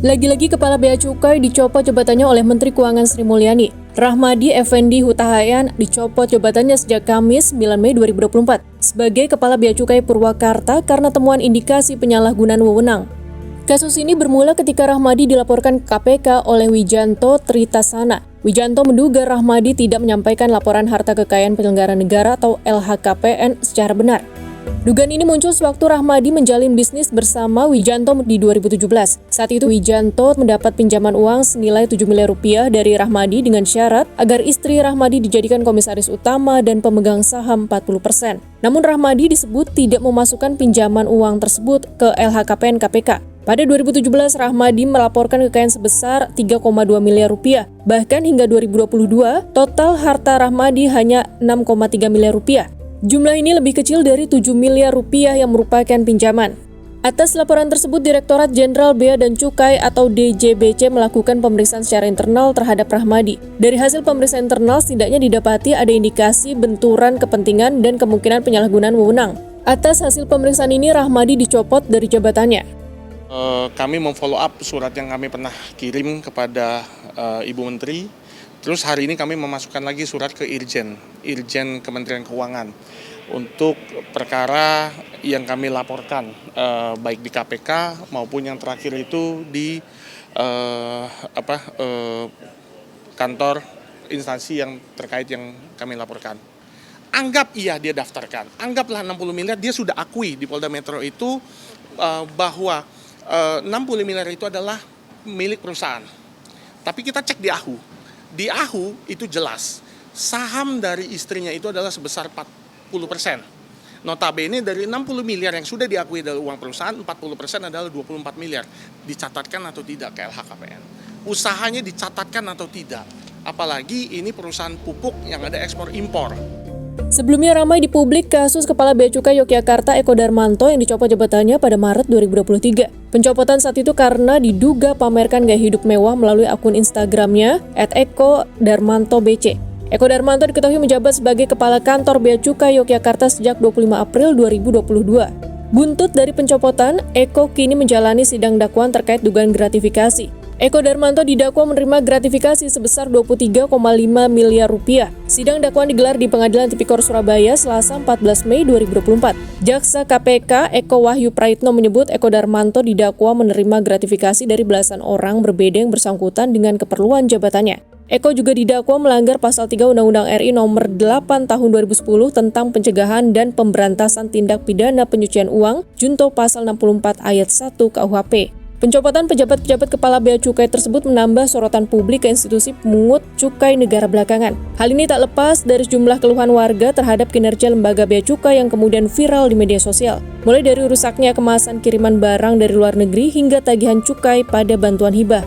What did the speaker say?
Lagi-lagi Kepala Bea Cukai dicopot jabatannya oleh Menteri Keuangan Sri Mulyani. Rahmadi Effendi Hutahayan dicopot jabatannya sejak Kamis 9 Mei 2024 sebagai Kepala Bea Cukai Purwakarta karena temuan indikasi penyalahgunaan wewenang. Kasus ini bermula ketika Rahmadi dilaporkan ke KPK oleh Wijanto Tritasana. Wijanto menduga Rahmadi tidak menyampaikan laporan harta kekayaan penyelenggara negara atau LHKPN secara benar. Dugaan ini muncul sewaktu Rahmadi menjalin bisnis bersama Wijanto di 2017. Saat itu Wijanto mendapat pinjaman uang senilai 7 miliar rupiah dari Rahmadi dengan syarat agar istri Rahmadi dijadikan komisaris utama dan pemegang saham 40%. Namun Rahmadi disebut tidak memasukkan pinjaman uang tersebut ke LHKPN KPK. Pada 2017, Rahmadi melaporkan kekayaan sebesar 3,2 miliar rupiah. Bahkan hingga 2022, total harta Rahmadi hanya 6,3 miliar rupiah. Jumlah ini lebih kecil dari 7 miliar rupiah yang merupakan pinjaman. Atas laporan tersebut, Direktorat Jenderal Bea dan Cukai atau DJBC melakukan pemeriksaan secara internal terhadap Rahmadi. Dari hasil pemeriksaan internal, setidaknya didapati ada indikasi benturan kepentingan dan kemungkinan penyalahgunaan wewenang. Atas hasil pemeriksaan ini, Rahmadi dicopot dari jabatannya. Kami memfollow up surat yang kami pernah kirim kepada Ibu Menteri. Terus hari ini kami memasukkan lagi surat ke Irjen Kementerian Keuangan untuk perkara yang kami laporkan baik di KPK maupun yang terakhir itu di kantor instansi yang terkait yang kami laporkan. Anggap dia daftarkan, anggaplah 60 miliar dia sudah akui di Polda Metro itu bahwa 60 miliar itu adalah milik perusahaan. Tapi kita cek di AHU. Di AHU itu jelas, saham dari istrinya itu adalah sebesar 40%. Notabene dari 60 miliar yang sudah diakui dari uang perusahaan, 40% adalah 24 miliar. Dicatatkan atau tidak ke LHKPN? Usahanya dicatatkan atau tidak? Apalagi ini perusahaan pupuk yang ada ekspor impor. Sebelumnya ramai di publik kasus Kepala Bea Cukai Yogyakarta Eko Darmanto yang dicopot jabatannya pada Maret 2023. Pencopotan saat itu karena diduga pamerkan gaya hidup mewah melalui akun Instagramnya @ekodarmantobc. Eko Darmanto diketahui menjabat sebagai Kepala Kantor Bea Cukai Yogyakarta sejak 25 April 2022. Buntut dari pencopotan, Eko kini menjalani sidang dakwaan terkait dugaan gratifikasi. Eko Darmanto didakwa menerima gratifikasi sebesar 23,5 miliar rupiah. Sidang dakwaan digelar di Pengadilan Tipikor Surabaya Selasa 14 Mei 2024. Jaksa KPK Eko Wahyu Praitno menyebut Eko Darmanto didakwa menerima gratifikasi dari belasan orang berbeda yang bersangkutan dengan keperluan jabatannya. Eko juga didakwa melanggar pasal 3 Undang-Undang RI nomor 8 tahun 2010 tentang pencegahan dan pemberantasan tindak pidana pencucian uang, junto pasal 64 ayat 1 KUHP. Pencopotan pejabat-pejabat Kepala Bea Cukai tersebut menambah sorotan publik ke institusi pemungut cukai negara belakangan. Hal ini tak lepas dari sejumlah keluhan warga terhadap kinerja lembaga bea cukai yang kemudian viral di media sosial. Mulai dari rusaknya kemasan kiriman barang dari luar negeri hingga tagihan cukai pada bantuan hibah.